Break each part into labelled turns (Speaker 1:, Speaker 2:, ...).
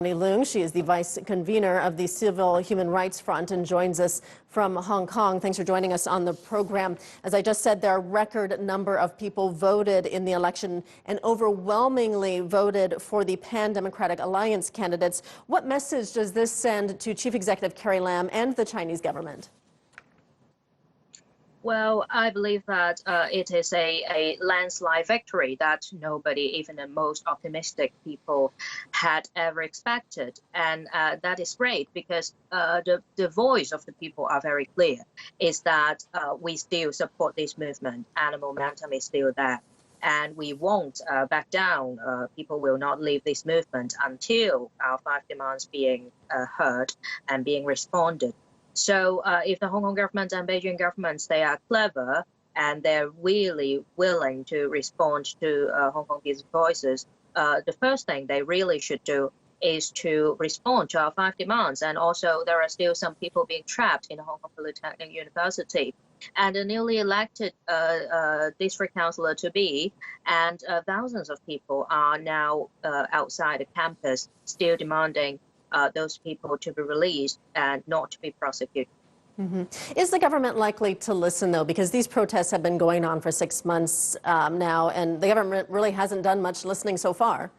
Speaker 1: Leung. She is the vice convener of the Civil Human Rights Front and joins us from Hong Kong. Thanks for joining us on the program. As I just said, there are a record number of people voted in the election and overwhelmingly voted for the Pan-Democratic Alliance candidates. What message does this send to Chief Executive Carrie Lam and the Chinese government?
Speaker 2: Well, I believe that it is a landslide victory that nobody, even the most optimistic people, had ever expected. And that is great because the voice of the people are very clear, is that we still support this movement and the momentum is still there. And we won't back down. People will not leave this movement until our 5 demands being heard and being responded. So if the Hong Kong government and Beijing governments, they are clever and they're really willing to respond to Hong Kong people's voices, the first thing they really should do is to respond to our 5 demands. And also there are still some people being trapped in Hong Kong Polytechnic University. And the newly elected district councillor to be and thousands of people are now outside the campus still demanding those people to be released and not to be prosecuted.
Speaker 1: Is the government likely to listen, though? Because these protests have been going on for 6 months now, and the government really hasn't done much listening so far.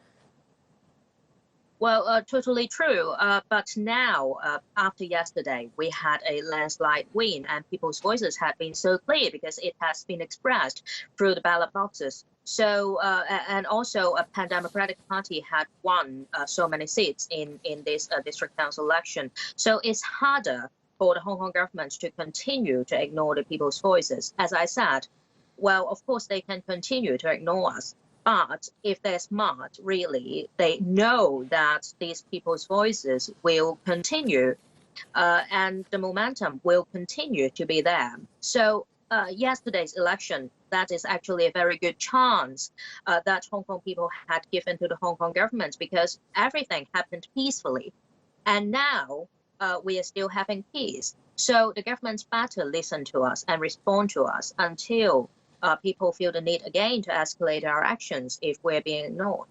Speaker 2: Well, totally true. But now, after yesterday, we had a landslide win, and people's voices have been so clear because it has been expressed through the ballot boxes. So, and also a Pan-Democratic Party had won so many seats in this district council election. So it's harder for the Hong Kong government to continue to ignore the people's voices. As I said, well, of course, they can continue to ignore us. But if they're smart, really, they know that these people's voices will continue and the momentum will continue to be there. So yesterday's election, that is actually a very good chance that Hong Kong people had given to the Hong Kong government because everything happened peacefully. And now we are still having peace. So the government's better listen to us and respond to us until people feel the need again to escalate our actions if we're being ignored.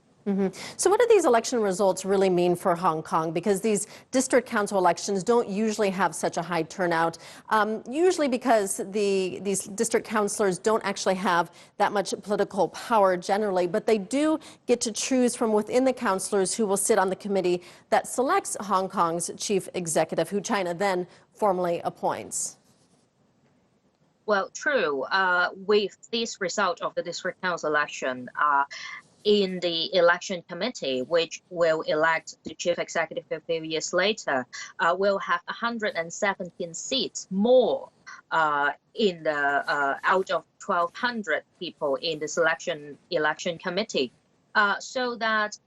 Speaker 1: So what do these election results really mean for Hong Kong? Because these district council elections don't usually have such a high turnout, usually because these district councillors don't actually have that much political power generally, but they do get to choose from within the councillors who will sit on the committee that selects Hong Kong's chief executive, who China then formally appoints.
Speaker 2: Well, true. With this result of the district council election, in the election committee, which will elect the chief executive a few years later, will have 117 seats more in the out of 1,200 people in this election committee. So that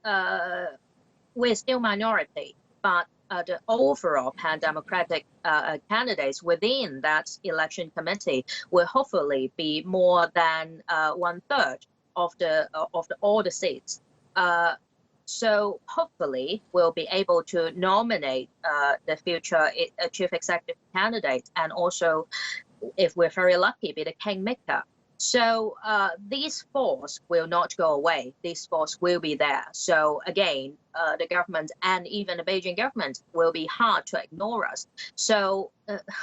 Speaker 2: we're still minority, but the overall pan-democratic candidates within that election committee will hopefully be more than 1/3 of all the seats. So hopefully we'll be able to nominate the future chief executive candidate and also, if we're very lucky, be the kingmaker. So this force will not go away. This force will be there. So again, the government and even the Beijing government will be hard to ignore us. So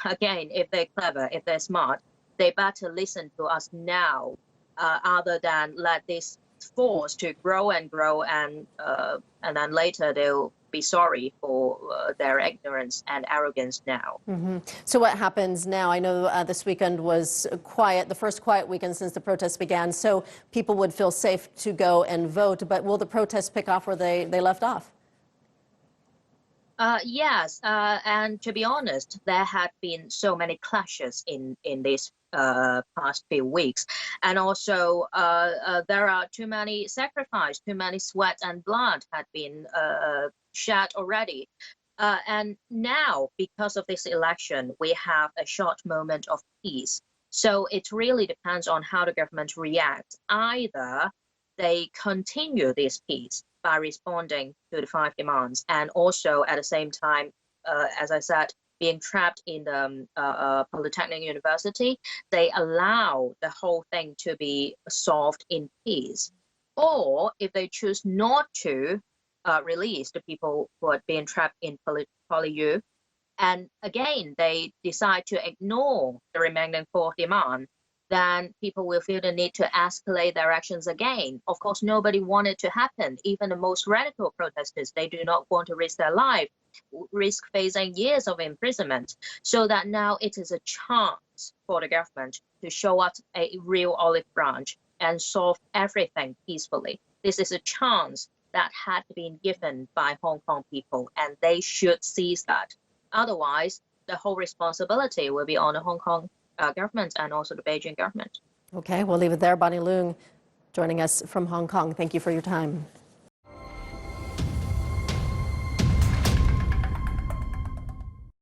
Speaker 2: again, if they're clever, if they're smart, they better listen to us now other than let this force to grow and grow and then later they'll be sorry for their ignorance and arrogance now.
Speaker 1: So what happens now? I know this weekend was quiet, the first quiet weekend since the protests began, so people would feel safe to go and vote, but will the protests pick off where they left off?
Speaker 2: Yes, and to be honest, there had been so many clashes in these past few weeks, and also there are too many sacrifices, too many sweat and blood had been shed already. And now, because of this election, we have a short moment of peace. So it really depends on how the government reacts. Either they continue this peace by responding to the 5 demands and also at the same time, as I said, being trapped in the Polytechnic University, they allow the whole thing to be solved in peace. Or if they choose not to, release the people who had been trapped in Poly-U. And again, they decide to ignore the remaining 4 demands, then people will feel the need to escalate their actions again. Of course, nobody wanted to happen. Even the most radical protesters, they do not want to risk their life, risk facing years of imprisonment. So that now it is a chance for the government to show us a real olive branch and solve everything peacefully. This is a chance that had been given by Hong Kong people, and they should seize that. Otherwise, the whole responsibility will be on the Hong Kong government and also the Beijing government.
Speaker 1: Okay, we'll leave it there. Bonnie Leung joining us from Hong Kong. Thank you for your time.